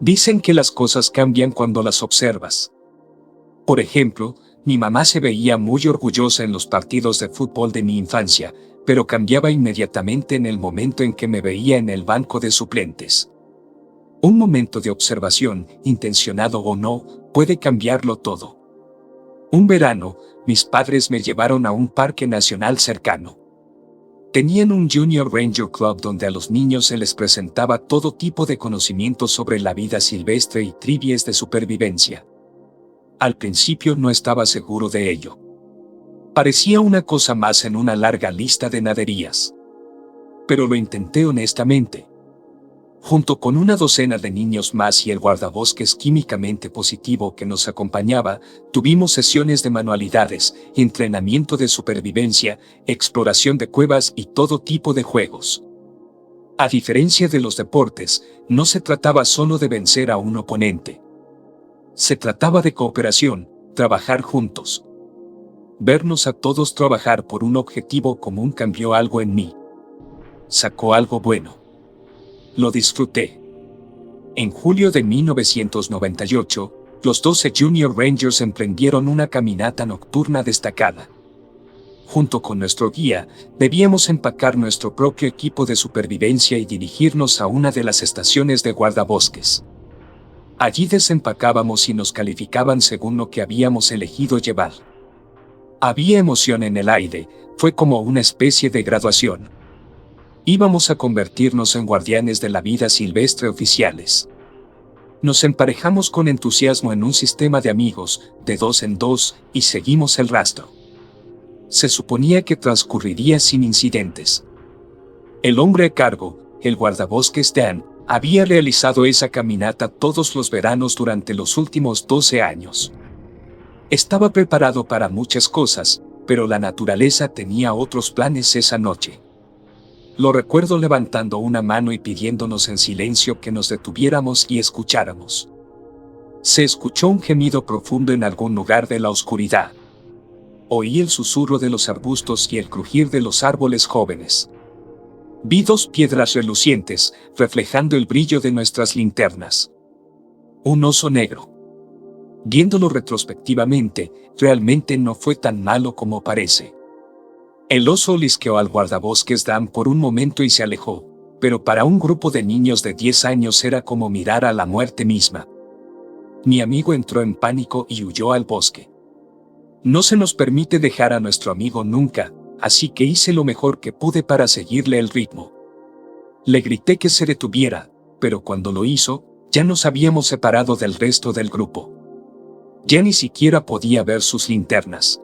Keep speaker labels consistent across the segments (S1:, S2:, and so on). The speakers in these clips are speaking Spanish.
S1: Dicen que las cosas cambian cuando las observas. Por ejemplo, mi mamá se veía muy orgullosa en los partidos de fútbol de mi infancia, pero cambiaba inmediatamente en el momento en que me veía en el banco de suplentes. Un momento de observación, intencionado o no, puede cambiarlo todo. Un verano, mis padres me llevaron a un parque nacional cercano. Tenían un Junior Ranger Club donde a los niños se les presentaba todo tipo de conocimientos sobre la vida silvestre y trivias de supervivencia. Al principio no estaba seguro de ello. Parecía una cosa más en una larga lista de naderías. Pero lo intenté honestamente. Junto con una docena de niños más y el guardabosques químicamente positivo que nos acompañaba, tuvimos sesiones de manualidades, entrenamiento de supervivencia, exploración de cuevas y todo tipo de juegos. A diferencia de los deportes, no se trataba solo de vencer a un oponente. Se trataba de cooperación, trabajar juntos. Vernos a todos trabajar por un objetivo común cambió algo en mí. Sacó algo bueno. Lo disfruté. En julio de 1998, los 12 Junior Rangers emprendieron una caminata nocturna destacada. Junto con nuestro guía, debíamos empacar nuestro propio equipo de supervivencia y dirigirnos a una de las estaciones de guardabosques. Allí desempacábamos y nos calificaban según lo que habíamos elegido llevar. Había emoción en el aire, fue como una especie de graduación. Íbamos a convertirnos en guardianes de la vida silvestre oficiales. Nos emparejamos con entusiasmo en un sistema de amigos, de 2 en 2, y seguimos el rastro. Se suponía que transcurriría sin incidentes. El hombre a cargo, el guardabosques Dan, había realizado esa caminata todos los veranos durante los últimos 12 años. Estaba preparado para muchas cosas, pero la naturaleza tenía otros planes esa noche. Lo recuerdo levantando una mano y pidiéndonos en silencio que nos detuviéramos y escucháramos. Se escuchó un gemido profundo en algún lugar de la oscuridad. Oí el susurro de los arbustos y el crujir de los árboles jóvenes. Vi 2 piedras relucientes, reflejando el brillo de nuestras linternas. Un oso negro. Viéndolo retrospectivamente, realmente no fue tan malo como parece. El oso olisqueó al guardabosques Dan por un momento y se alejó, pero para un grupo de niños de 10 años era como mirar a la muerte misma. Mi amigo entró en pánico y huyó al bosque. No se nos permite dejar a nuestro amigo nunca, así que hice lo mejor que pude para seguirle el ritmo. Le grité que se detuviera, pero cuando lo hizo, ya nos habíamos separado del resto del grupo. Ya ni siquiera podía ver sus linternas.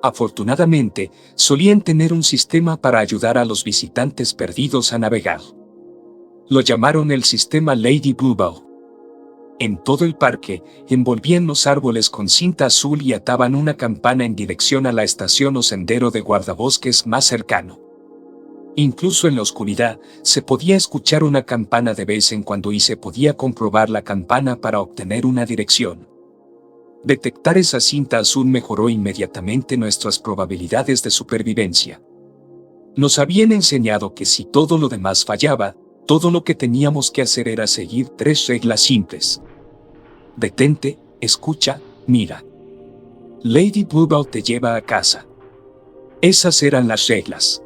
S1: Afortunadamente, solían tener un sistema para ayudar a los visitantes perdidos a navegar. Lo llamaron el sistema Lady Bluebell. En todo el parque, envolvían los árboles con cinta azul y ataban una campana en dirección a la estación o sendero de guardabosques más cercano. Incluso en la oscuridad, se podía escuchar una campana de vez en cuando y se podía comprobar la campana para obtener una dirección. Detectar esa cinta azul mejoró inmediatamente nuestras probabilidades de supervivencia. Nos habían enseñado que si todo lo demás fallaba, todo lo que teníamos que hacer era seguir 3 reglas simples. Detente, escucha, mira. Lady Bluebell te lleva a casa. Esas eran las reglas.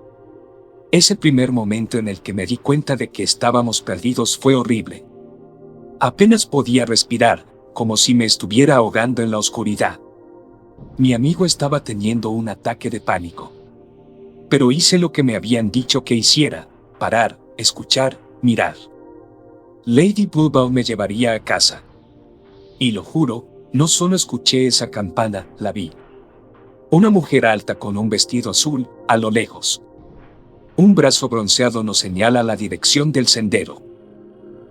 S1: Ese primer momento en el que me di cuenta de que estábamos perdidos fue horrible. Apenas podía respirar, como si me estuviera ahogando en la oscuridad. Mi amigo estaba teniendo un ataque de pánico. Pero hice lo que me habían dicho que hiciera: parar, escuchar, mirar. Lady Bluebell me llevaría a casa. Y lo juro, no solo escuché esa campana, la vi. Una mujer alta con un vestido azul, a lo lejos. Un brazo bronceado nos señala la dirección del sendero.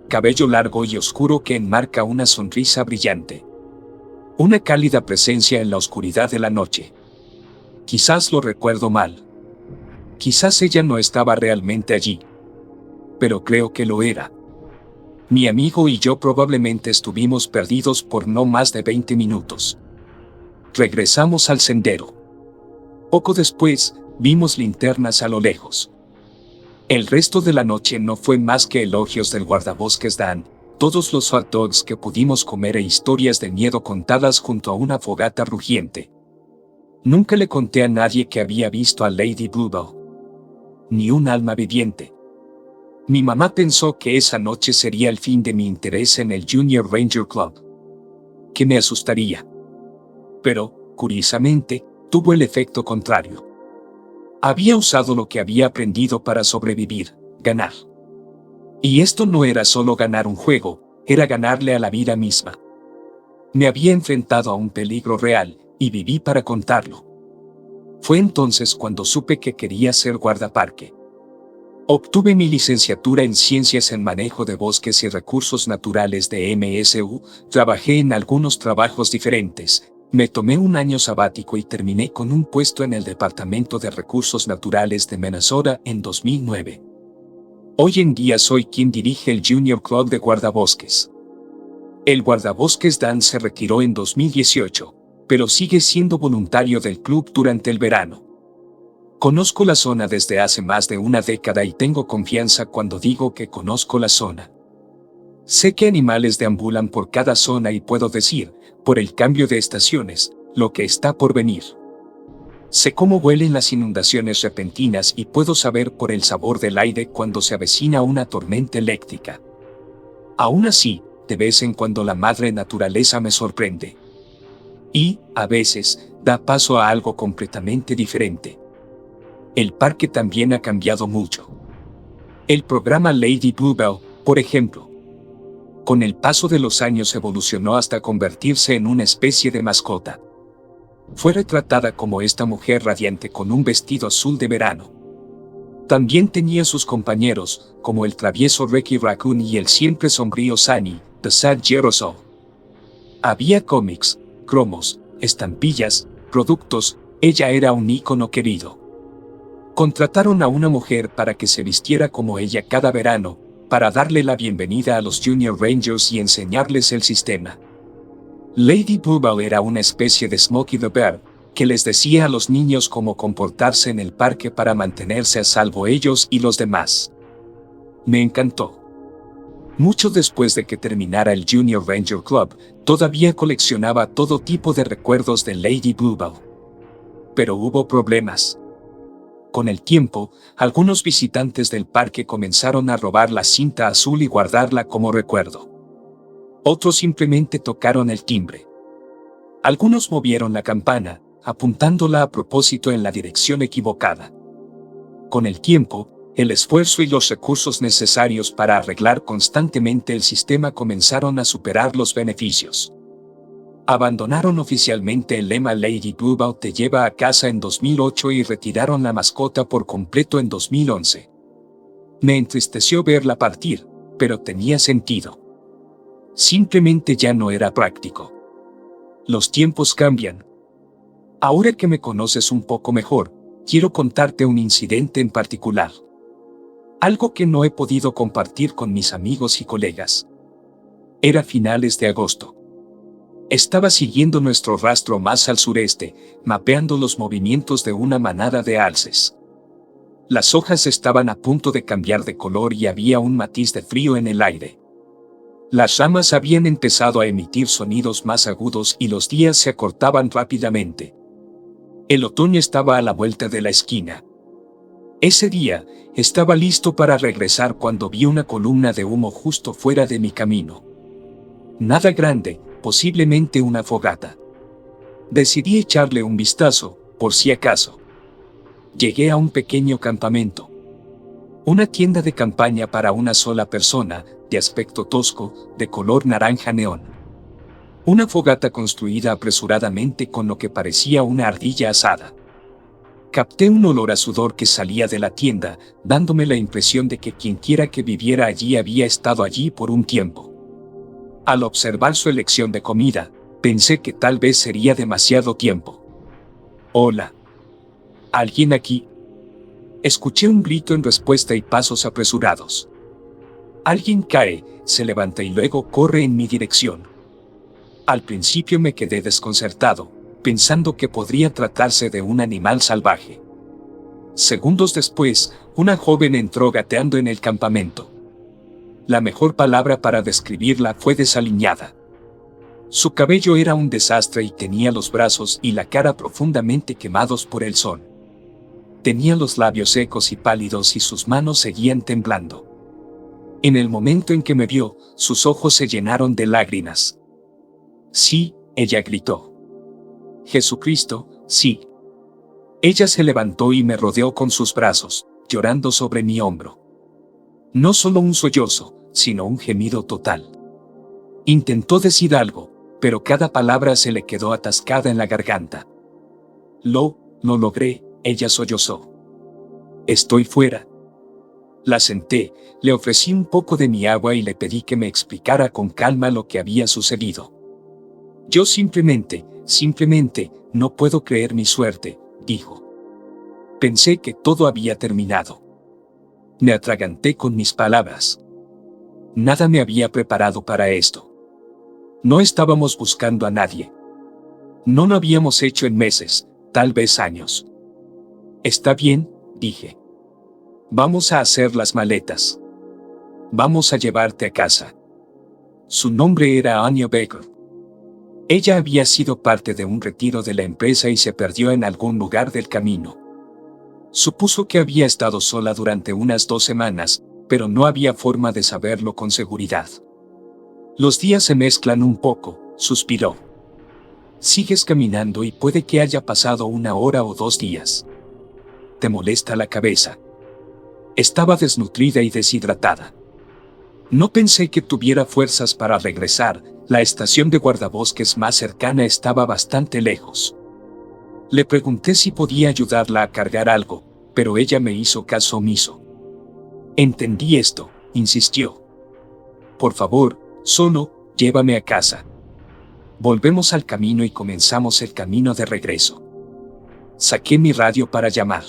S1: Cabello largo y oscuro que enmarca una sonrisa brillante. Una cálida presencia en la oscuridad de la noche. Quizás lo recuerdo mal. Quizás ella no estaba realmente allí. Pero creo que lo era. Mi amigo y yo probablemente estuvimos perdidos por no más de 20 minutos. Regresamos al sendero. Poco después, vimos linternas a lo lejos. El resto de la noche no fue más que elogios del guardabosques Dan, todos los hot dogs que pudimos comer e historias de miedo contadas junto a una fogata rugiente. Nunca le conté a nadie que había visto a Lady Bluebell. Ni un alma viviente. Mi mamá pensó que esa noche sería el fin de mi interés en el Junior Ranger Club. Que me asustaría. Pero, curiosamente, tuvo el efecto contrario. Había usado lo que había aprendido para sobrevivir, ganar. Y esto no era solo ganar un juego, era ganarle a la vida misma. Me había enfrentado a un peligro real, y viví para contarlo. Fue entonces cuando supe que quería ser guardaparque. Obtuve mi licenciatura en Ciencias en Manejo de Bosques y Recursos Naturales de MSU, trabajé en algunos trabajos diferentes, me tomé un año sabático y terminé con un puesto en el Departamento de Recursos Naturales de Minnesota en 2009. Hoy en día soy quien dirige el Junior Club de Guardabosques. El guardabosques Dan se retiró en 2018, pero sigue siendo voluntario del club durante el verano. Conozco la zona desde hace más de una década y tengo confianza cuando digo que conozco la zona. Sé qué animales deambulan por cada zona y puedo decir, por el cambio de estaciones, lo que está por venir. Sé cómo huelen las inundaciones repentinas y puedo saber por el sabor del aire cuando se avecina una tormenta eléctrica. Aún así, de vez en cuando la madre naturaleza me sorprende. Y, a veces, da paso a algo completamente diferente. El parque también ha cambiado mucho. El programa Lady Bluebell, por ejemplo. Con el paso de los años evolucionó hasta convertirse en una especie de mascota. Fue retratada como esta mujer radiante con un vestido azul de verano. También tenía sus compañeros, como el travieso Ricky Raccoon y el siempre sombrío Sunny, The Sad Girassol. Había cómics, cromos, estampillas, productos, ella era un ícono querido. Contrataron a una mujer para que se vistiera como ella cada verano, para darle la bienvenida a los Junior Rangers y enseñarles el sistema. Lady Bluebell era una especie de Smokey the Bear, que les decía a los niños cómo comportarse en el parque para mantenerse a salvo ellos y los demás. Me encantó. Mucho después de que terminara el Junior Ranger Club, todavía coleccionaba todo tipo de recuerdos de Lady Bluebell. Pero hubo problemas. Con el tiempo, algunos visitantes del parque comenzaron a robar la cinta azul y guardarla como recuerdo. Otros simplemente tocaron el timbre. Algunos movieron la campana, apuntándola a propósito en la dirección equivocada. Con el tiempo, el esfuerzo y los recursos necesarios para arreglar constantemente el sistema comenzaron a superar los beneficios. Abandonaron oficialmente el lema Lady Bluebell te lleva a casa en 2008 y retiraron la mascota por completo en 2011. Me entristeció verla partir, pero tenía sentido. Simplemente ya no era práctico. Los tiempos cambian. Ahora que me conoces un poco mejor, quiero contarte un incidente en particular. Algo que no he podido compartir con mis amigos y colegas. Era finales de agosto. Estaba siguiendo nuestro rastro más al sureste, mapeando los movimientos de una manada de alces. Las hojas estaban a punto de cambiar de color y había un matiz de frío en el aire. Las ramas habían empezado a emitir sonidos más agudos y los días se acortaban rápidamente. El otoño estaba a la vuelta de la esquina. Ese día, estaba listo para regresar cuando vi una columna de humo justo fuera de mi camino. Nada grande, posiblemente una fogata. Decidí echarle un vistazo, por si acaso. Llegué a un pequeño campamento. Una tienda de campaña para una sola persona, de aspecto tosco, de color naranja neón. Una fogata construida apresuradamente con lo que parecía una ardilla asada. Capté un olor a sudor que salía de la tienda, dándome la impresión de que quienquiera que viviera allí había estado allí por un tiempo. Al observar su elección de comida, pensé que tal vez sería demasiado tiempo. «Hola. ¿Alguien aquí?» Escuché un grito en respuesta y pasos apresurados. Alguien cae, se levanta y luego corre en mi dirección. Al principio me quedé desconcertado, pensando que podría tratarse de un animal salvaje. Segundos después, una joven entró gateando en el campamento. La mejor palabra para describirla fue desaliñada. Su cabello era un desastre y tenía los brazos y la cara profundamente quemados por el sol. Tenía los labios secos y pálidos y sus manos seguían temblando. En el momento en que me vio, sus ojos se llenaron de lágrimas. Sí, ella gritó. Jesucristo, sí. Ella se levantó y me rodeó con sus brazos, llorando sobre mi hombro. No solo un sollozo, sino un gemido total. Intentó decir algo, pero cada palabra se le quedó atascada en la garganta. Lo logré, ella sollozó. Estoy fuera. La senté, le ofrecí un poco de mi agua y le pedí que me explicara con calma lo que había sucedido. Yo simplemente, no puedo creer mi suerte, dijo. Pensé que todo había terminado. Me atraganté con mis palabras. Nada me había preparado para esto. No estábamos buscando a nadie. No lo habíamos hecho en meses, tal vez años. Está bien, dije. Vamos a hacer las maletas. Vamos a llevarte a casa. Su nombre era Anya Baker. Ella había sido parte de un retiro de la empresa y se perdió en algún lugar del camino. Supuso que había estado sola durante unas 2 semanas, pero no había forma de saberlo con seguridad. Los días se mezclan un poco, suspiró. Sigues caminando y puede que haya pasado 1 hora o 2 días. ¿Te molesta la cabeza? Estaba desnutrida y deshidratada. No pensé que tuviera fuerzas para regresar, la estación de guardabosques más cercana estaba bastante lejos. Le pregunté si podía ayudarla a cargar algo, pero ella me hizo caso omiso. Entendí esto, insistió. Por favor, solo, llévame a casa. Volvemos al camino y comenzamos el camino de regreso. Saqué mi radio para llamar.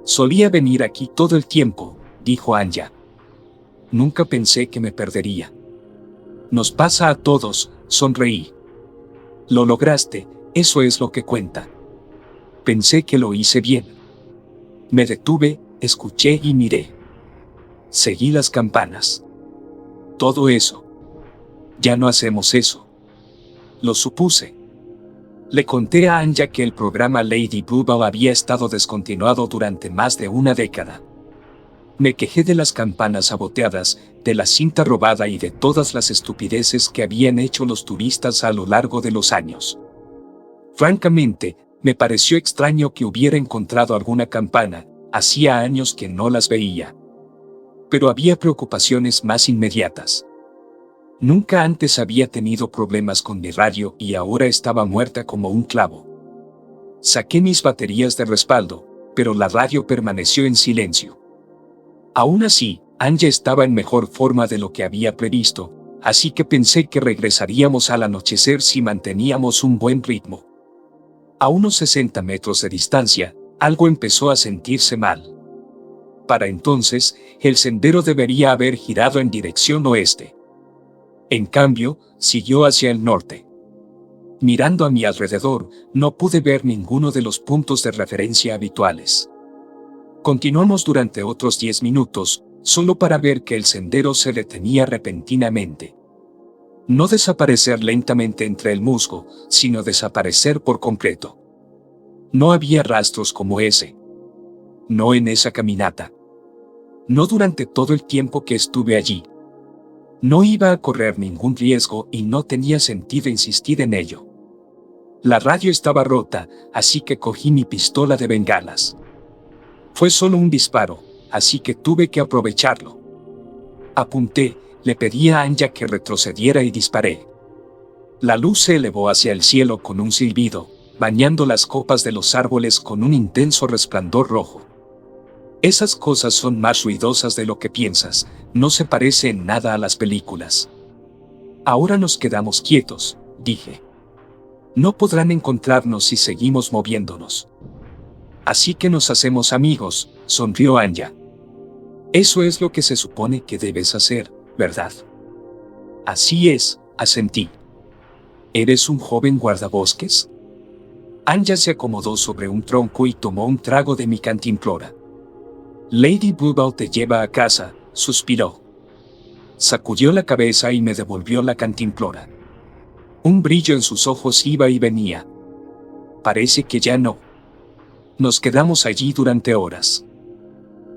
S1: Solía venir aquí todo el tiempo, dijo Anya. Nunca pensé que me perdería. Nos pasa a todos, sonreí. Lo lograste, eso es lo que cuenta. Pensé que lo hice bien. Me detuve, escuché y miré. Seguí las campanas. Todo eso. Ya no hacemos eso. Lo supuse. Le conté a Anya que el programa Lady Bluebell había estado descontinuado durante más de 1 década. Me quejé de las campanas saboteadas, de la cinta robada y de todas las estupideces que habían hecho los turistas a lo largo de los años. Francamente, me pareció extraño que hubiera encontrado alguna campana, hacía años que no las veía. Pero había preocupaciones más inmediatas. Nunca antes había tenido problemas con mi radio y ahora estaba muerta como un clavo. Saqué mis baterías de respaldo, pero la radio permaneció en silencio. Aún así, Anya estaba en mejor forma de lo que había previsto, así que pensé que regresaríamos al anochecer si manteníamos un buen ritmo. A unos 60 metros de distancia, algo empezó a sentirse mal. Para entonces, el sendero debería haber girado en dirección oeste. En cambio, siguió hacia el norte. Mirando a mi alrededor, no pude ver ninguno de los puntos de referencia habituales. Continuamos durante otros 10 minutos, solo para ver que el sendero se detenía repentinamente. No desaparecer lentamente entre el musgo, sino desaparecer por completo. No había rastros como ese. No en esa caminata. No durante todo el tiempo que estuve allí. No iba a correr ningún riesgo y no tenía sentido insistir en ello. La radio estaba rota, así que cogí mi pistola de bengalas. Fue solo un disparo, así que tuve que aprovecharlo. Apunté, le pedí a Anya que retrocediera y disparé. La luz se elevó hacia el cielo con un silbido, bañando las copas de los árboles con un intenso resplandor rojo. Esas cosas son más ruidosas de lo que piensas, no se parece en nada a las películas. Ahora nos quedamos quietos, dije. No podrán encontrarnos si seguimos moviéndonos. Así que nos hacemos amigos, sonrió Anya. Eso es lo que se supone que debes hacer, ¿verdad? Así es, asentí. ¿Eres un joven guardabosques? Anya se acomodó sobre un tronco y tomó un trago de mi cantimplora. Lady Bluebell te lleva a casa, suspiró. Sacudió la cabeza y me devolvió la cantimplora. Un brillo en sus ojos iba y venía. Parece que ya no. Nos quedamos allí durante horas.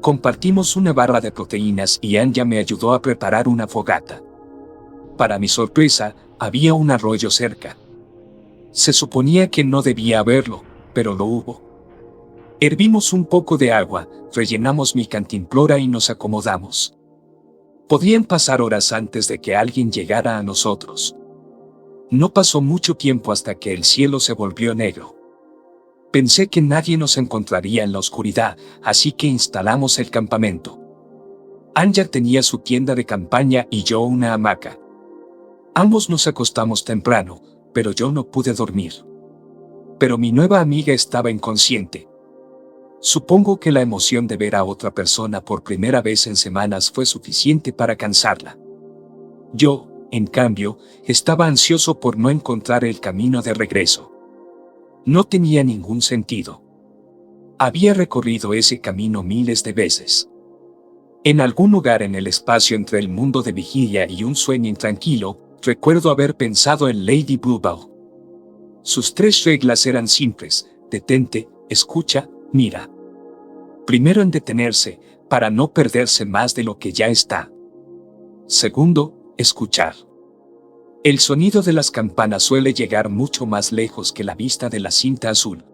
S1: Compartimos una barra de proteínas y Anya me ayudó a preparar una fogata. Para mi sorpresa, había un arroyo cerca. Se suponía que no debía haberlo, pero lo hubo. Hervimos un poco de agua, rellenamos mi cantimplora y nos acomodamos. Podían pasar horas antes de que alguien llegara a nosotros. No pasó mucho tiempo hasta que el cielo se volvió negro. Pensé que nadie nos encontraría en la oscuridad, así que instalamos el campamento. Anya tenía su tienda de campaña y yo una hamaca. Ambos nos acostamos temprano, pero yo no pude dormir. Pero mi nueva amiga estaba inconsciente. Supongo que la emoción de ver a otra persona por primera vez en semanas fue suficiente para cansarla. Yo, en cambio, estaba ansioso por no encontrar el camino de regreso. No tenía ningún sentido. Había recorrido ese camino miles de veces. En algún lugar en el espacio entre el mundo de vigilia y un sueño intranquilo, recuerdo haber pensado en Lady Bluebell. Sus 3 reglas eran simples: detente, escucha, mira. Primero en detenerse, para no perderse más de lo que ya está. Segundo, escuchar. El sonido de las campanas suele llegar mucho más lejos que la vista de la cinta azul.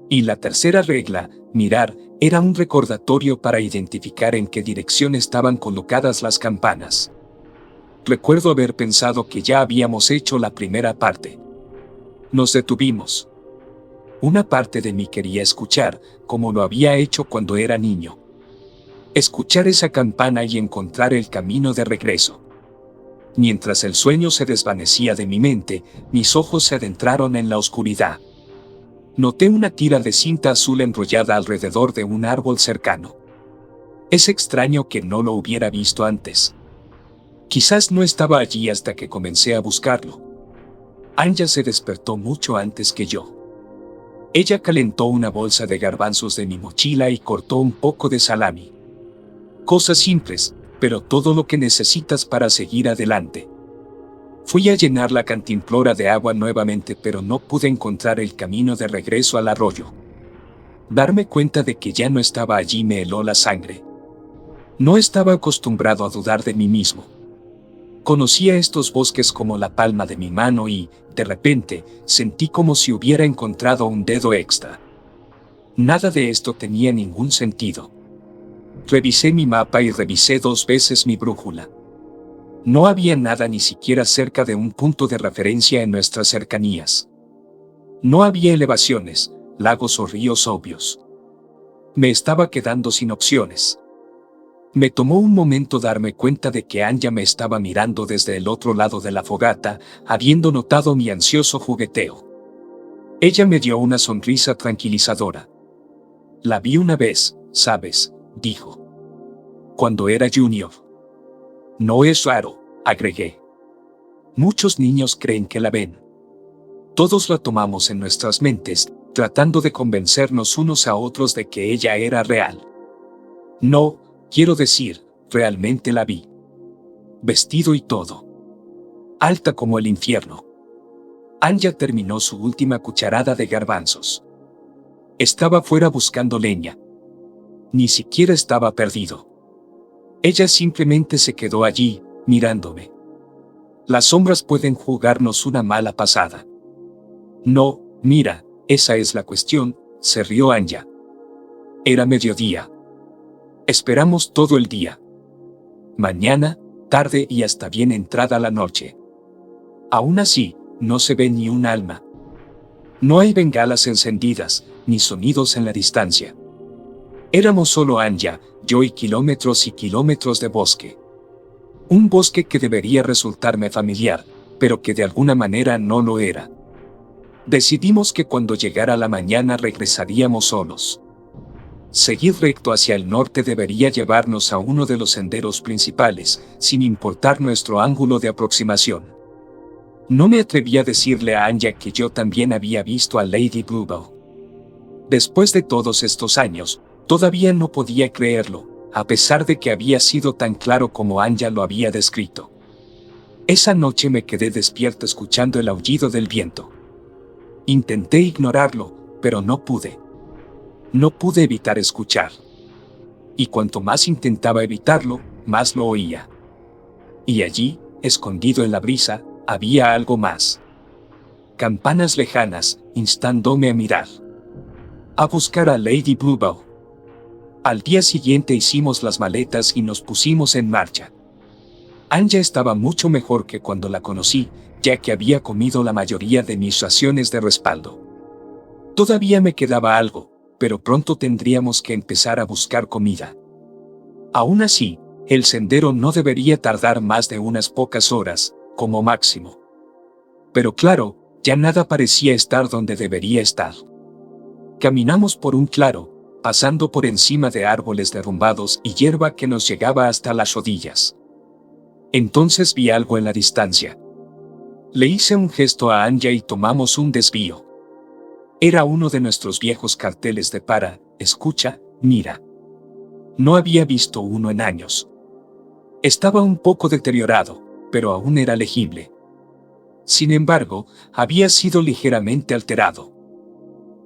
S1: Y la tercera regla, mirar, era un recordatorio para identificar en qué dirección estaban colocadas las campanas. Recuerdo haber pensado que ya habíamos hecho la primera parte. Nos detuvimos. Una parte de mí quería escuchar, como lo había hecho cuando era niño. Escuchar esa campana y encontrar el camino de regreso. Mientras el sueño se desvanecía de mi mente, mis ojos se adentraron en la oscuridad. Noté una tira de cinta azul enrollada alrededor de un árbol cercano. Es extraño que no lo hubiera visto antes. Quizás no estaba allí hasta que comencé a buscarlo. Anya se despertó mucho antes que yo. Ella calentó una bolsa de garbanzos de mi mochila y cortó un poco de salami. Cosas simples, pero todo lo que necesitas para seguir adelante. Fui a llenar la cantimplora de agua nuevamente, pero no pude encontrar el camino de regreso al arroyo. Darme cuenta de que ya no estaba allí me heló la sangre. No estaba acostumbrado a dudar de mí mismo. Conocía estos bosques como la palma de mi mano y, de repente, sentí como si hubiera encontrado un dedo extra. Nada de esto tenía ningún sentido. Revisé mi mapa y revisé 2 veces mi brújula. No había nada ni siquiera cerca de un punto de referencia en nuestras cercanías. No había elevaciones, lagos o ríos obvios. Me estaba quedando sin opciones. Me tomó un momento darme cuenta de que Anya me estaba mirando desde el otro lado de la fogata, habiendo notado mi ansioso jugueteo. Ella me dio una sonrisa tranquilizadora. La vi una vez, ¿sabes?, dijo. Cuando era junior. No es raro, agregué. Muchos niños creen que la ven. Todos la tomamos en nuestras mentes, tratando de convencernos unos a otros de que ella era real. No, quiero decir, realmente la vi. Vestido y todo. Alta como el infierno. Anya terminó su última cucharada de garbanzos. Estaba fuera buscando leña. Ni siquiera estaba perdido. Ella simplemente se quedó allí, mirándome. Las sombras pueden jugarnos una mala pasada. No, mira, esa es la cuestión, se rió Anya. Era mediodía. Esperamos todo el día. Mañana, tarde y hasta bien entrada la noche. Aún así, no se ve ni un alma. No hay bengalas encendidas, ni sonidos en la distancia. Éramos solo Anya, yo y kilómetros de bosque. Un bosque que debería resultarme familiar, pero que de alguna manera no lo era. Decidimos que cuando llegara la mañana regresaríamos solos. Seguir recto hacia el norte debería llevarnos a uno de los senderos principales, sin importar nuestro ángulo de aproximación. No me atreví a decirle a Anya que yo también había visto a Lady Bluebell. Después de todos estos años, todavía no podía creerlo, a pesar de que había sido tan claro como Anja lo había descrito. Esa noche me quedé despierto escuchando el aullido del viento. Intenté ignorarlo, pero no pude. No pude evitar escuchar. Y cuanto más intentaba evitarlo, más lo oía. Y allí, escondido en la brisa, había algo más. Campanas lejanas, instándome a mirar. A buscar a Lady Bluebell. Al día siguiente hicimos las maletas y nos pusimos en marcha. Anja estaba mucho mejor que cuando la conocí, ya que había comido la mayoría de mis raciones de respaldo. Todavía me quedaba algo, pero pronto tendríamos que empezar a buscar comida. Aún así, el sendero no debería tardar más de unas pocas horas, como máximo. Pero claro, ya nada parecía estar donde debería estar. Caminamos por un claro, pasando por encima de árboles derrumbados y hierba que nos llegaba hasta las rodillas. Entonces vi algo en la distancia. Le hice un gesto a Anja y tomamos un desvío. Era uno de nuestros viejos carteles de para, escucha, mira. No había visto uno en años. Estaba un poco deteriorado, pero aún era legible. Sin embargo, había sido ligeramente alterado.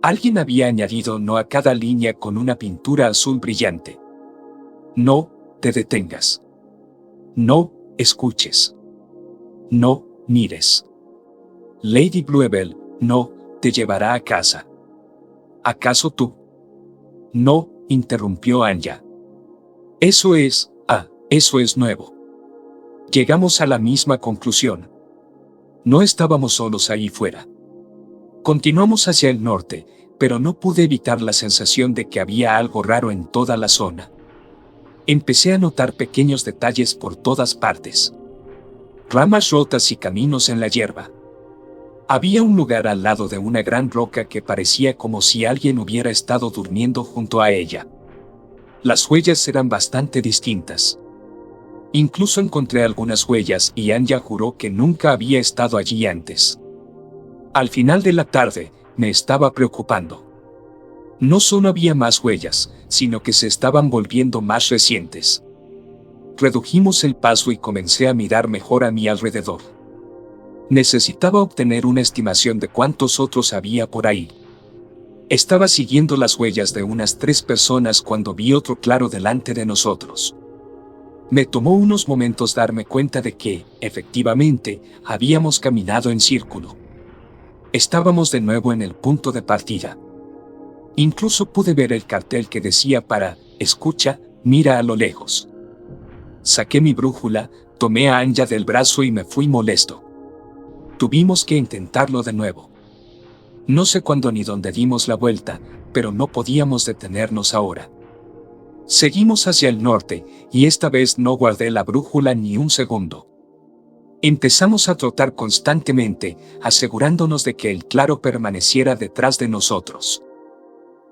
S1: Alguien había añadido no a cada línea con una pintura azul brillante. No te detengas. No escuches. No mires. Lady Bluebell no te llevará a casa. ¿Acaso tú? No, interrumpió Anja. Eso es nuevo. Llegamos a la misma conclusión. No estábamos solos ahí fuera. Continuamos hacia el norte, pero no pude evitar la sensación de que había algo raro en toda la zona. Empecé a notar pequeños detalles por todas partes. Ramas rotas y caminos en la hierba. Había un lugar al lado de una gran roca que parecía como si alguien hubiera estado durmiendo junto a ella. Las huellas eran bastante distintas. Incluso encontré algunas huellas y Anja juró que nunca había estado allí antes. Al final de la tarde, me estaba preocupando. No solo había más huellas, sino que se estaban volviendo más recientes. Redujimos el paso y comencé a mirar mejor a mi alrededor. Necesitaba obtener una estimación de cuántos otros había por ahí. Estaba siguiendo las huellas de unas 3 personas cuando vi otro claro delante de nosotros. Me tomó unos momentos darme cuenta de que, efectivamente, habíamos caminado en círculo. Estábamos de nuevo en el punto de partida. Incluso pude ver el cartel que decía para, escucha, mira a lo lejos. Saqué mi brújula, tomé a Anja del brazo y me fui molesto. Tuvimos que intentarlo de nuevo. No sé cuándo ni dónde dimos la vuelta, pero no podíamos detenernos ahora. Seguimos hacia el norte, y esta vez no guardé la brújula ni un segundo. Empezamos a trotar constantemente, asegurándonos de que el claro permaneciera detrás de nosotros.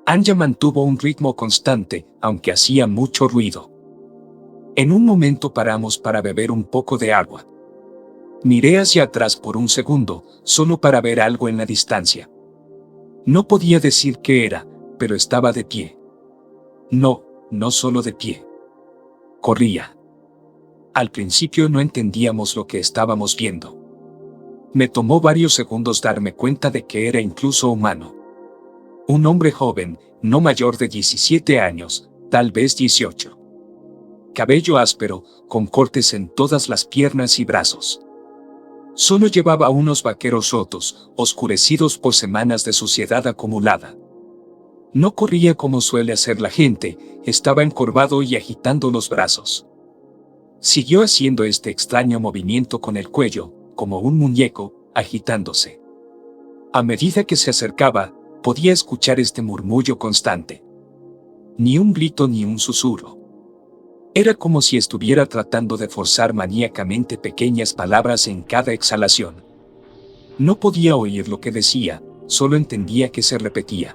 S1: Anja mantuvo un ritmo constante, aunque hacía mucho ruido. En un momento paramos para beber un poco de agua. Miré hacia atrás por un segundo, solo para ver algo en la distancia. No podía decir qué era, pero estaba de pie. No solo de pie. Corría. Al principio no entendíamos lo que estábamos viendo. Me tomó varios segundos darme cuenta de que era incluso humano. Un hombre joven, no mayor de 17 años, tal vez 18. Cabello áspero, con cortes en todas las piernas y brazos. Solo llevaba unos vaqueros rotos, oscurecidos por semanas de suciedad acumulada. No corría como suele hacer la gente, estaba encorvado y agitando los brazos. Siguió haciendo este extraño movimiento con el cuello, como un muñeco, agitándose. A medida que se acercaba, podía escuchar este murmullo constante. Ni un grito ni un susurro. Era como si estuviera tratando de forzar maníacamente pequeñas palabras en cada exhalación. No podía oír lo que decía, solo entendía que se repetía.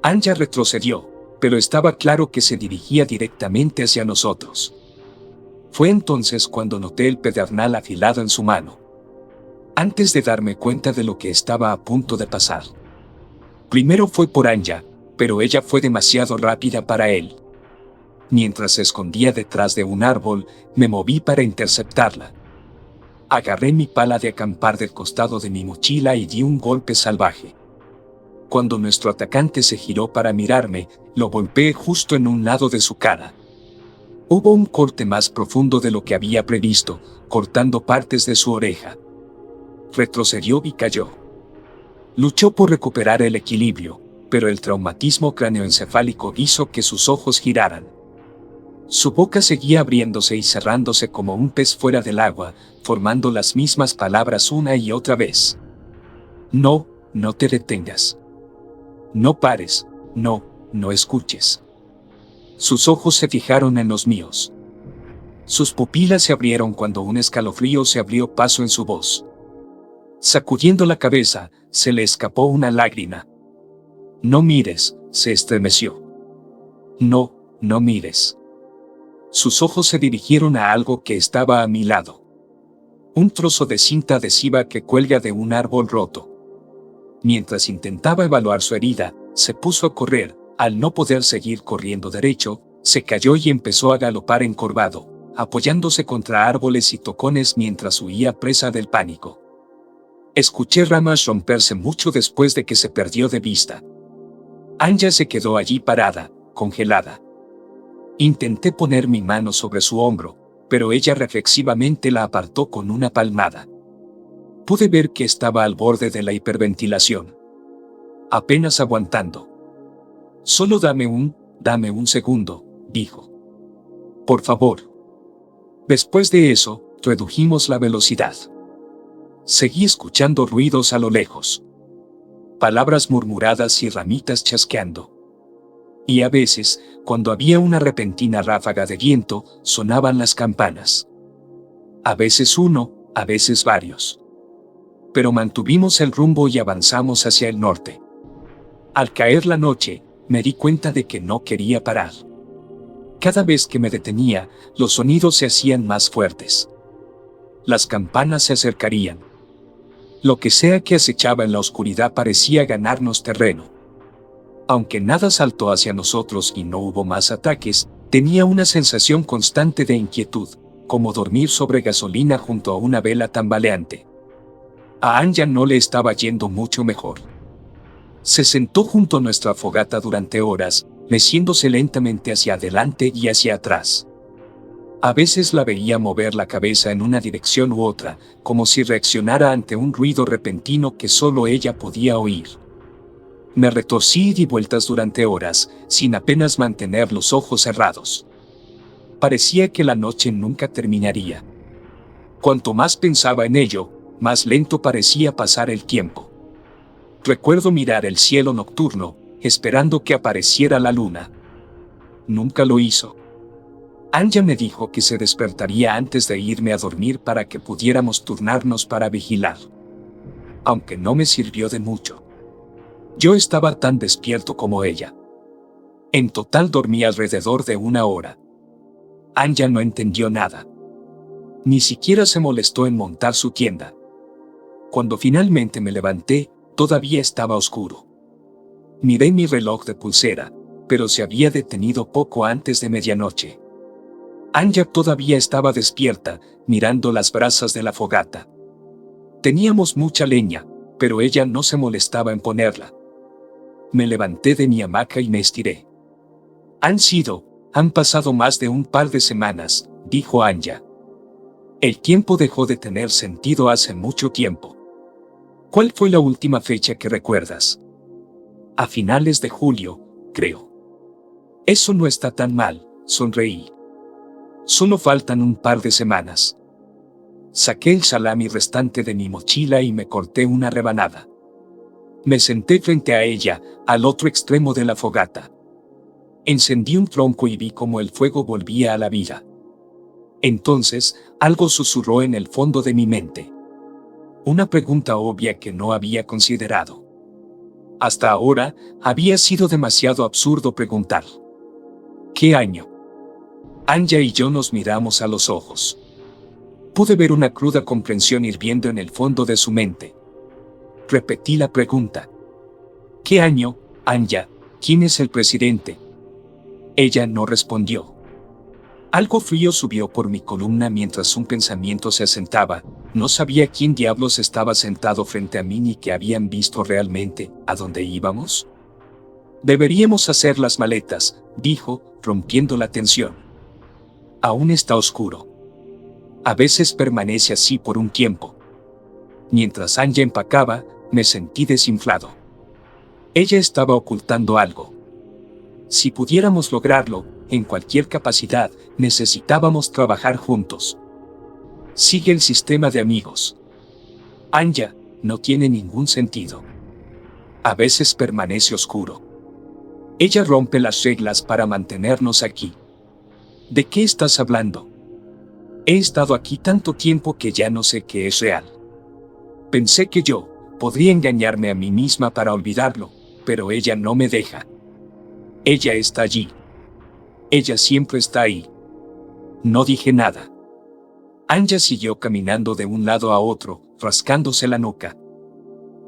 S1: Anja retrocedió, pero estaba claro que se dirigía directamente hacia nosotros. Fue entonces cuando noté el pedernal afilado en su mano. Antes de darme cuenta de lo que estaba a punto de pasar. Primero fue por Anja, pero ella fue demasiado rápida para él. Mientras se escondía detrás de un árbol, me moví para interceptarla. Agarré mi pala de acampar del costado de mi mochila y di un golpe salvaje. Cuando nuestro atacante se giró para mirarme, lo golpeé justo en un lado de su cara. Hubo un corte más profundo de lo que había previsto, cortando partes de su oreja. Retrocedió y cayó. Luchó por recuperar el equilibrio, pero el traumatismo cráneoencefálico hizo que sus ojos giraran. Su boca seguía abriéndose y cerrándose como un pez fuera del agua, formando las mismas palabras una y otra vez. No, no te detengas. No pares, no escuches. Sus ojos se fijaron en los míos. Sus pupilas se abrieron cuando un escalofrío se abrió paso en su voz. Sacudiendo la cabeza, se le escapó una lágrima. No mires, se estremeció. No mires. Sus ojos se dirigieron a algo que estaba a mi lado. Un trozo de cinta adhesiva que cuelga de un árbol roto. Mientras intentaba evaluar su herida, se puso a correr. Al no poder seguir corriendo derecho, se cayó y empezó a galopar encorvado, apoyándose contra árboles y tocones mientras huía presa del pánico. Escuché ramas romperse mucho después de que se perdió de vista. Anya se quedó allí parada, congelada. Intenté poner mi mano sobre su hombro, pero ella reflexivamente la apartó con una palmada. Pude ver que estaba al borde de la hiperventilación. Apenas aguantando. Solo dame un segundo, dijo. Por favor. Después de eso, redujimos la velocidad. Seguí escuchando ruidos a lo lejos. Palabras murmuradas y ramitas chasqueando. Y a veces, cuando había una repentina ráfaga de viento, sonaban las campanas. A veces uno, a veces varios. Pero mantuvimos el rumbo y avanzamos hacia el norte. Al caer la noche, me di cuenta de que no quería parar. Cada vez que me detenía, los sonidos se hacían más fuertes. Las campanas se acercarían. Lo que sea que acechaba en la oscuridad parecía ganarnos terreno. Aunque nada saltó hacia nosotros y no hubo más ataques, tenía una sensación constante de inquietud, como dormir sobre gasolina junto a una vela tambaleante. A Anya no le estaba yendo mucho mejor. Se sentó junto a nuestra fogata durante horas, meciéndose lentamente hacia adelante y hacia atrás. A veces la veía mover la cabeza en una dirección u otra, como si reaccionara ante un ruido repentino que solo ella podía oír. Me retorcí y di vueltas durante horas, sin apenas mantener los ojos cerrados. Parecía que la noche nunca terminaría. Cuanto más pensaba en ello, más lento parecía pasar el tiempo. Recuerdo mirar el cielo nocturno, esperando que apareciera la luna. Nunca lo hizo. Anya me dijo que se despertaría antes de irme a dormir para que pudiéramos turnarnos para vigilar. Aunque no me sirvió de mucho. Yo estaba tan despierto como ella. En total dormí alrededor de 1 hora. Anya no entendió nada. Ni siquiera se molestó en montar su tienda. Cuando finalmente me levanté, todavía estaba oscuro. Miré mi reloj de pulsera, pero se había detenido poco antes de medianoche. Anya todavía estaba despierta, mirando las brasas de la fogata. Teníamos mucha leña, pero ella no se molestaba en ponerla. Me levanté de mi hamaca y me estiré. Han pasado más de un par de semanas, dijo Anya. El tiempo dejó de tener sentido hace mucho tiempo. ¿Cuál fue la última fecha que recuerdas? A finales de julio, creo. Eso no está tan mal, sonreí. Solo faltan un par de semanas. Saqué el salami restante de mi mochila y me corté una rebanada. Me senté frente a ella, al otro extremo de la fogata. Encendí un tronco y vi cómo el fuego volvía a la vida. Entonces, algo susurró en el fondo de mi mente. Una pregunta obvia que no había considerado. Hasta ahora, había sido demasiado absurdo preguntar. ¿Qué año? Anya y yo nos miramos a los ojos. Pude ver una cruda comprensión hirviendo en el fondo de su mente. Repetí la pregunta. ¿Qué año, Anya? ¿Quién es el presidente? Ella no respondió. Algo frío subió por mi columna mientras un pensamiento se asentaba. No sabía quién diablos estaba sentado frente a mí ni qué habían visto realmente. ¿A dónde íbamos? Deberíamos hacer las maletas, dijo, rompiendo la tensión. Aún está oscuro. A veces permanece así por un tiempo. Mientras Anya empacaba, me sentí desinflado. Ella estaba ocultando algo. Si pudiéramos lograrlo, en cualquier capacidad, necesitábamos trabajar juntos. Sigue el sistema de amigos. Anya, no tiene ningún sentido. A veces permanece oscuro. Ella rompe las reglas para mantenernos aquí. ¿De qué estás hablando? He estado aquí tanto tiempo que ya no sé qué es real. Pensé que yo podría engañarme a mí misma para olvidarlo, pero ella no me deja. Ella está allí. Ella siempre está ahí. No dije nada. Anya siguió caminando de un lado a otro, rascándose la nuca.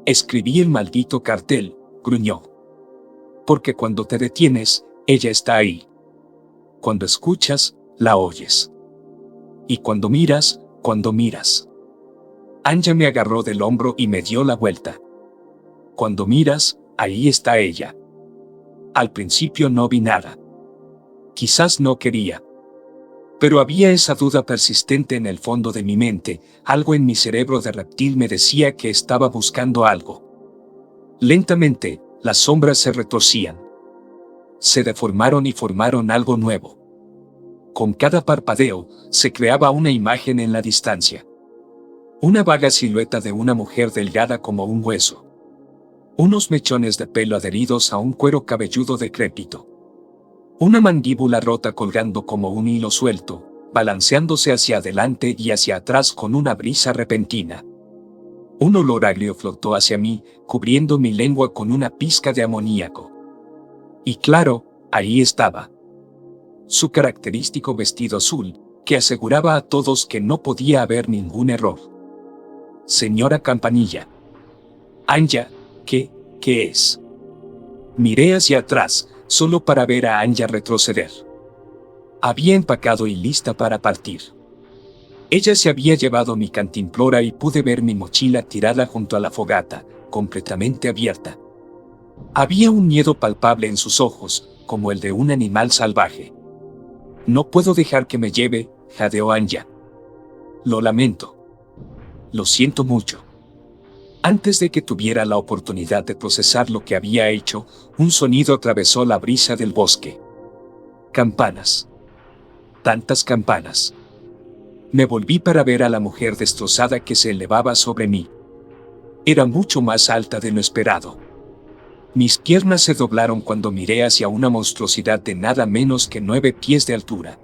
S1: Escribí el maldito cartel, gruñó. Porque cuando te detienes, ella está ahí. Cuando escuchas, la oyes. Y cuando miras. Anya me agarró del hombro y me dio la vuelta. Cuando miras, ahí está ella. Al principio no vi nada. Quizás no quería. Pero había esa duda persistente en el fondo de mi mente, algo en mi cerebro de reptil me decía que estaba buscando algo. Lentamente, las sombras se retorcían. Se deformaron y formaron algo nuevo. Con cada parpadeo, se creaba una imagen en la distancia. Una vaga silueta de una mujer delgada como un hueso. Unos mechones de pelo adheridos a un cuero cabelludo decrépito. Una mandíbula rota colgando como un hilo suelto, balanceándose hacia adelante y hacia atrás con una brisa repentina. Un olor agrio flotó hacia mí, cubriendo mi lengua con una pizca de amoníaco. Y claro, ahí estaba. Su característico vestido azul, que aseguraba a todos que no podía haber ningún error. Señora Campanilla. Anya, ¿qué es? Miré hacia atrás, solo para ver a Anya retroceder. Había empacado y lista para partir. Ella se había llevado mi cantimplora y pude ver mi mochila tirada junto a la fogata, completamente abierta. Había un miedo palpable en sus ojos, como el de un animal salvaje. No puedo dejar que me lleve, jadeó Anya. Lo lamento. Lo siento mucho. Antes de que tuviera la oportunidad de procesar lo que había hecho, un sonido atravesó la brisa del bosque. Campanas. Tantas campanas. Me volví para ver a la mujer destrozada que se elevaba sobre mí. Era mucho más alta de lo esperado. Mis piernas se doblaron cuando miré hacia una monstruosidad de nada menos que 9 pies de altura.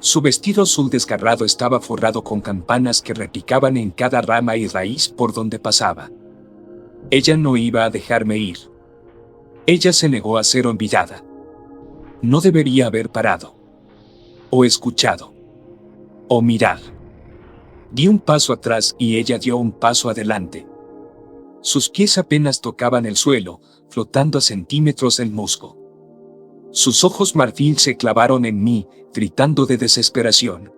S1: Su vestido azul desgarrado estaba forrado con campanas que repicaban en cada rama y raíz por donde pasaba. Ella no iba a dejarme ir. Ella se negó a ser olvidada. No debería haber parado. O escuchado. O mirar. Di un paso atrás y ella dio un paso adelante. Sus pies apenas tocaban el suelo, flotando a centímetros del musgo. Sus ojos marfil se clavaron en mí, gritando de desesperación.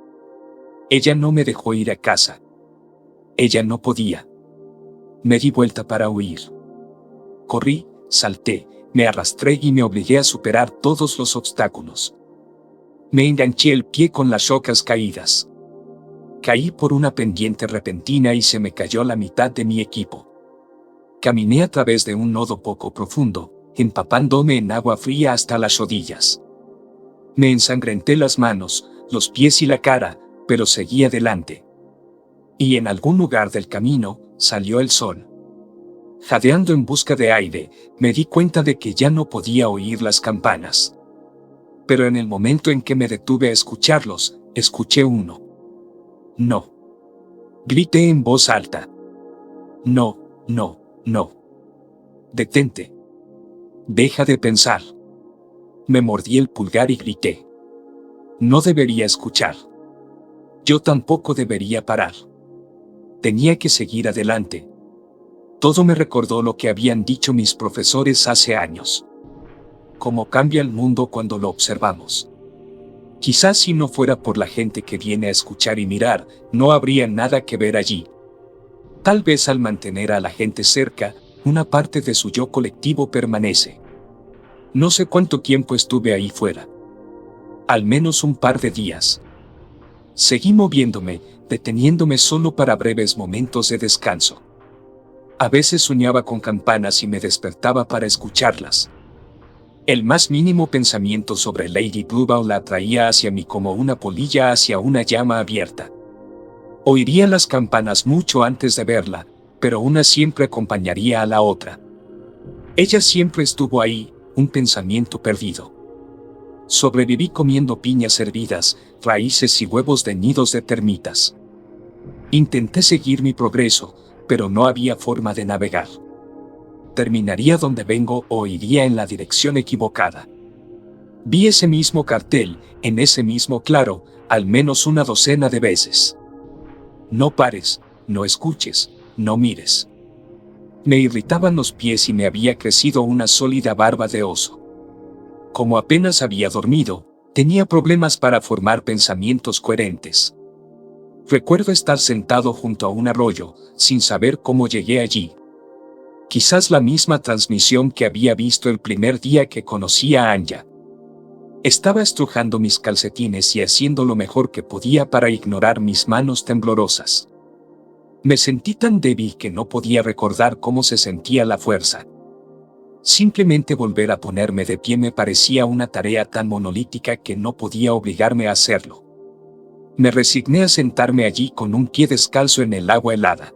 S1: Ella no me dejó ir a casa. Ella no podía. Me di vuelta para huir. Corrí, salté, me arrastré y me obligué a superar todos los obstáculos. Me enganché el pie con las rocas caídas. Caí por una pendiente repentina y se me cayó la mitad de mi equipo. Caminé a través de un lodo poco profundo, empapándome en agua fría hasta las rodillas. Me ensangrenté las manos, los pies y la cara, pero seguí adelante. Y en algún lugar del camino, salió el sol. Jadeando en busca de aire, me di cuenta de que ya no podía oír las campanas. Pero en el momento en que me detuve a escucharlos, escuché uno. No. Grité en voz alta. No, no, no. Detente. Deja de pensar. Me mordí el pulgar y grité. No debería escuchar. Yo tampoco debería parar. Tenía que seguir adelante. Todo me recordó lo que habían dicho mis profesores hace años. Cómo cambia el mundo cuando lo observamos. Quizás si no fuera por la gente que viene a escuchar y mirar, no habría nada que ver allí. Tal vez al mantener a la gente cerca, una parte de su yo colectivo permanece. No sé cuánto tiempo estuve ahí fuera. Al menos un par de días. Seguí moviéndome, deteniéndome solo para breves momentos de descanso. A veces soñaba con campanas y me despertaba para escucharlas. El más mínimo pensamiento sobre Lady Bluebell la atraía hacia mí como una polilla hacia una llama abierta. Oiría las campanas mucho antes de verla, pero una siempre acompañaría a la otra. Ella siempre estuvo ahí, un pensamiento perdido. Sobreviví comiendo piñas hervidas, raíces y huevos de nidos de termitas. Intenté seguir mi progreso, pero no había forma de navegar. Terminaría donde vengo o iría en la dirección equivocada. Vi ese mismo cartel, en ese mismo claro, al menos una docena de veces. No pares, no escuches, no mires. Me irritaban los pies y me había crecido una sólida barba de oso. Como apenas había dormido, tenía problemas para formar pensamientos coherentes. Recuerdo estar sentado junto a un arroyo, sin saber cómo llegué allí. Quizás la misma transmisión que había visto el primer día que conocí a Anya. Estaba estrujando mis calcetines y haciendo lo mejor que podía para ignorar mis manos temblorosas. Me sentí tan débil que no podía recordar cómo se sentía la fuerza. Simplemente volver a ponerme de pie me parecía una tarea tan monolítica que no podía obligarme a hacerlo. Me resigné a sentarme allí con un pie descalzo en el agua helada.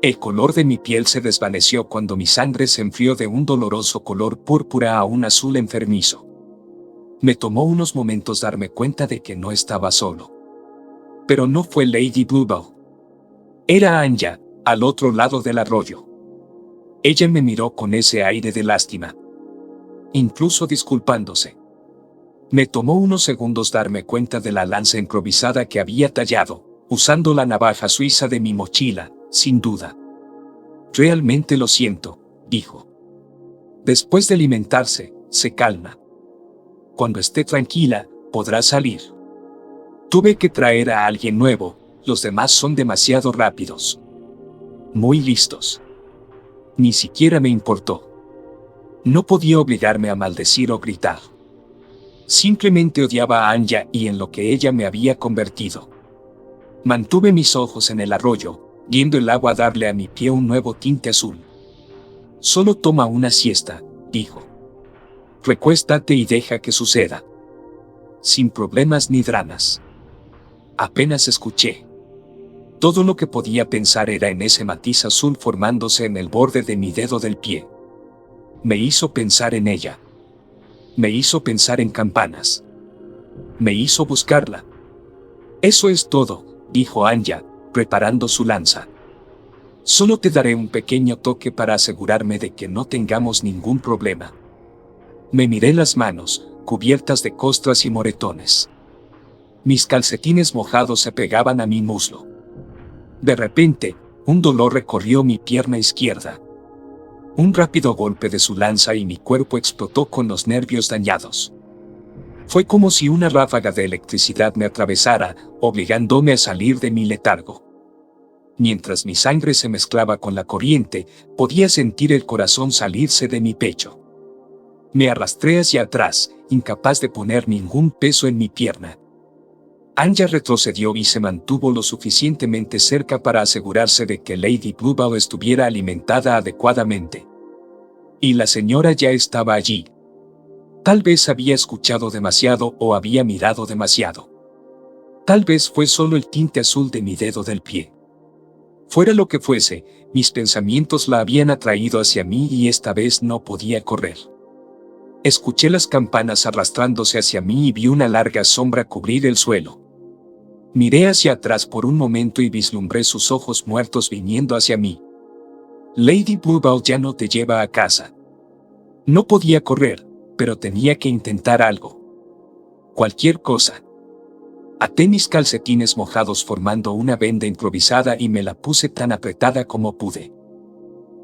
S1: El color de mi piel se desvaneció cuando mi sangre se enfrió de un doloroso color púrpura a un azul enfermizo. Me tomó unos momentos darme cuenta de que no estaba solo. Pero no fue Lady Bluebell. Era Anya, al otro lado del arroyo. Ella me miró con ese aire de lástima. Incluso disculpándose. Me tomó unos segundos darme cuenta de la lanza improvisada que había tallado, usando la navaja suiza de mi mochila, sin duda. Realmente lo siento, dijo. Después de alimentarse, se calma. Cuando esté tranquila, podrá salir. Tuve que traer a alguien nuevo, los demás son demasiado rápidos. Muy listos. Ni siquiera me importó. No podía obligarme a maldecir o gritar. Simplemente odiaba a Anya y en lo que ella me había convertido. Mantuve mis ojos en el arroyo, viendo el agua darle a mi pie un nuevo tinte azul. Solo toma una siesta, dijo. Recuéstate y deja que suceda. Sin problemas ni dramas. Apenas escuché. Todo lo que podía pensar era en ese matiz azul formándose en el borde de mi dedo del pie. Me hizo pensar en ella. Me hizo pensar en campanas. Me hizo buscarla. Eso es todo, dijo Anya, preparando su lanza. Solo te daré un pequeño toque para asegurarme de que no tengamos ningún problema. Me miré las manos, cubiertas de costras y moretones. Mis calcetines mojados se pegaban a mi muslo. De repente, un dolor recorrió mi pierna izquierda. Un rápido golpe de su lanza y mi cuerpo explotó con los nervios dañados. Fue como si una ráfaga de electricidad me atravesara, obligándome a salir de mi letargo. Mientras mi sangre se mezclaba con la corriente, podía sentir el corazón salirse de mi pecho. Me arrastré hacia atrás, incapaz de poner ningún peso en mi pierna. Anya retrocedió y se mantuvo lo suficientemente cerca para asegurarse de que Lady Bluebell estuviera alimentada adecuadamente. Y la señora ya estaba allí. Tal vez había escuchado demasiado o había mirado demasiado. Tal vez fue solo el tinte azul de mi dedo del pie. Fuera lo que fuese, mis pensamientos la habían atraído hacia mí y esta vez no podía correr. Escuché las campanas arrastrándose hacia mí y vi una larga sombra cubrir el suelo. Miré hacia atrás por un momento y vislumbré sus ojos muertos viniendo hacia mí. Lady Bluebell ya no te lleva a casa. No podía correr, pero tenía que intentar algo. Cualquier cosa. Até mis calcetines mojados formando una venda improvisada y me la puse tan apretada como pude.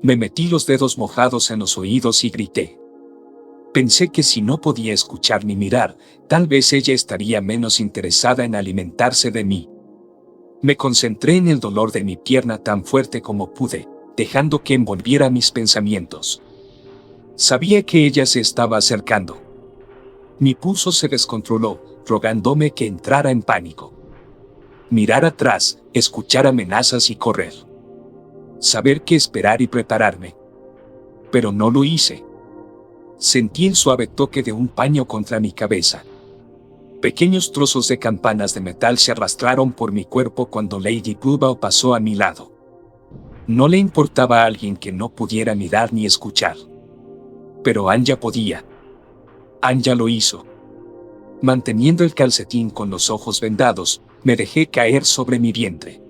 S1: Me metí los dedos mojados en los oídos y grité. Pensé que si no podía escuchar ni mirar, tal vez ella estaría menos interesada en alimentarse de mí. Me concentré en el dolor de mi pierna tan fuerte como pude, dejando que envolviera mis pensamientos. Sabía que ella se estaba acercando. Mi pulso se descontroló, rogándome que entrara en pánico. Mirar atrás, escuchar amenazas y correr. Saber qué esperar y prepararme. Pero no lo hice. Sentí el suave toque de un paño contra mi cabeza. Pequeños trozos de campanas de metal se arrastraron por mi cuerpo cuando Lady Bluebell pasó a mi lado. No le importaba a alguien que no pudiera mirar ni escuchar. Pero Anya podía. Anya lo hizo. Manteniendo el calcetín con los ojos vendados, me dejé caer sobre mi vientre.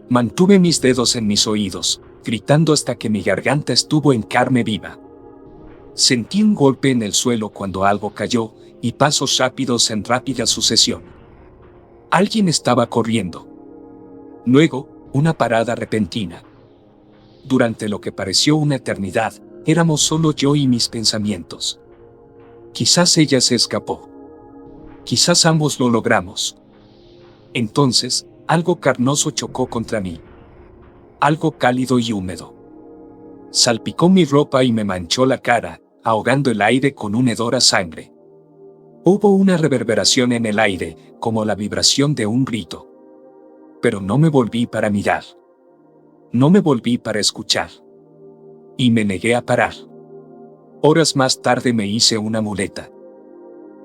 S1: Mantuve mis dedos en mis oídos, gritando hasta que mi garganta estuvo en carne viva. Sentí un golpe en el suelo cuando algo cayó, y pasos rápidos en rápida sucesión. Alguien estaba corriendo. Luego, una parada repentina. Durante lo que pareció una eternidad, éramos solo yo y mis pensamientos. Quizás ella se escapó. Quizás ambos lo logramos. Entonces, algo carnoso chocó contra mí. Algo cálido y húmedo. Salpicó mi ropa y me manchó la cara, ahogando el aire con un hedor a sangre. Hubo una reverberación en el aire, como la vibración de un grito. Pero no me volví para mirar. No me volví para escuchar. Y me negué a parar. Horas más tarde me hice una muleta.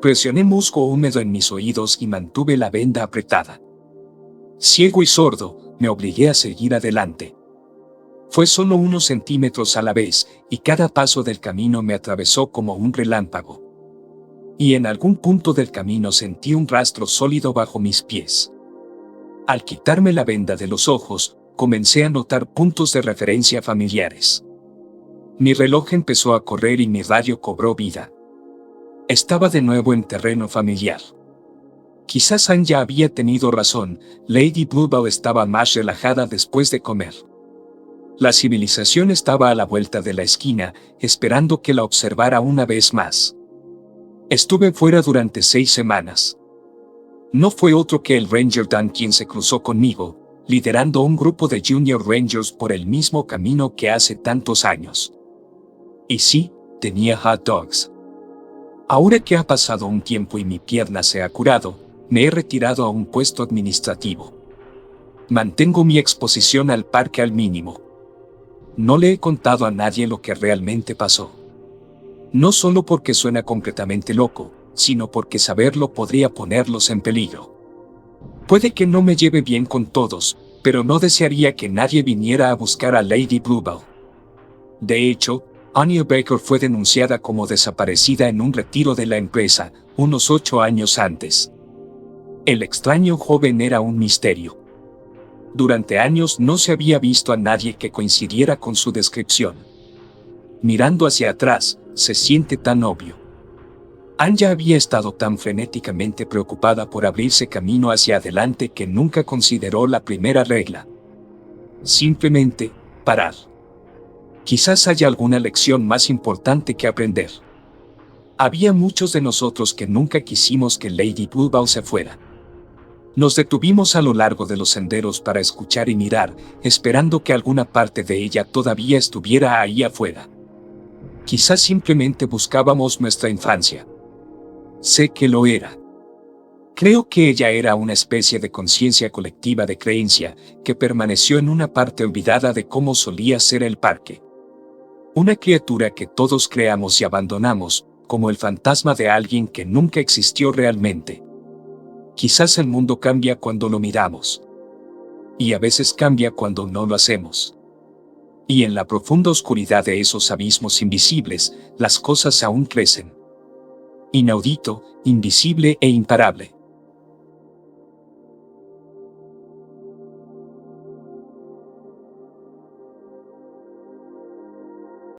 S1: Presioné musgo húmedo en mis oídos y mantuve la venda apretada. Ciego y sordo, me obligué a seguir adelante. Fue solo unos centímetros a la vez, y cada paso del camino me atravesó como un relámpago. Y en algún punto del camino sentí un rastro sólido bajo mis pies. Al quitarme la venda de los ojos, comencé a notar puntos de referencia familiares. Mi reloj empezó a correr y mi radio cobró vida. Estaba de nuevo en terreno familiar. Quizás Anya había tenido razón, Lady Bluebell estaba más relajada después de comer. La civilización estaba a la vuelta de la esquina, esperando que la observara una vez más. Estuve fuera durante 6 semanas. No fue otro que el Ranger Dan quien se cruzó conmigo, liderando un grupo de Junior Rangers por el mismo camino que hace tantos años. Y sí, tenía hot dogs. Ahora que ha pasado un tiempo y mi pierna se ha curado, me he retirado a un puesto administrativo. Mantengo mi exposición al parque al mínimo. No le he contado a nadie lo que realmente pasó. No solo porque suena completamente loco, sino porque saberlo podría ponerlos en peligro. Puede que no me lleve bien con todos, pero no desearía que nadie viniera a buscar a Lady Bluebell. De hecho, Anya Baker fue denunciada como desaparecida en un retiro de la empresa, unos 8 años antes. El extraño joven era un misterio. Durante años no se había visto a nadie que coincidiera con su descripción. Mirando hacia atrás, se siente tan obvio. Anya había estado tan frenéticamente preocupada por abrirse camino hacia adelante que nunca consideró la primera regla. Simplemente, parar. Quizás haya alguna lección más importante que aprender. Había muchos de nosotros que nunca quisimos que Lady Bluebell se fuera. Nos detuvimos a lo largo de los senderos para escuchar y mirar, esperando que alguna parte de ella todavía estuviera ahí afuera. Quizás simplemente buscábamos nuestra infancia. Sé que lo era. Creo que ella era una especie de conciencia colectiva de creencia que permaneció en una parte olvidada de cómo solía ser el parque. Una criatura que todos creamos y abandonamos, como el fantasma de alguien que nunca existió realmente. Quizás el mundo cambia cuando lo miramos. Y a veces cambia cuando no lo hacemos. Y en la profunda oscuridad de esos abismos invisibles, las cosas aún crecen. Inaudito, invisible e imparable.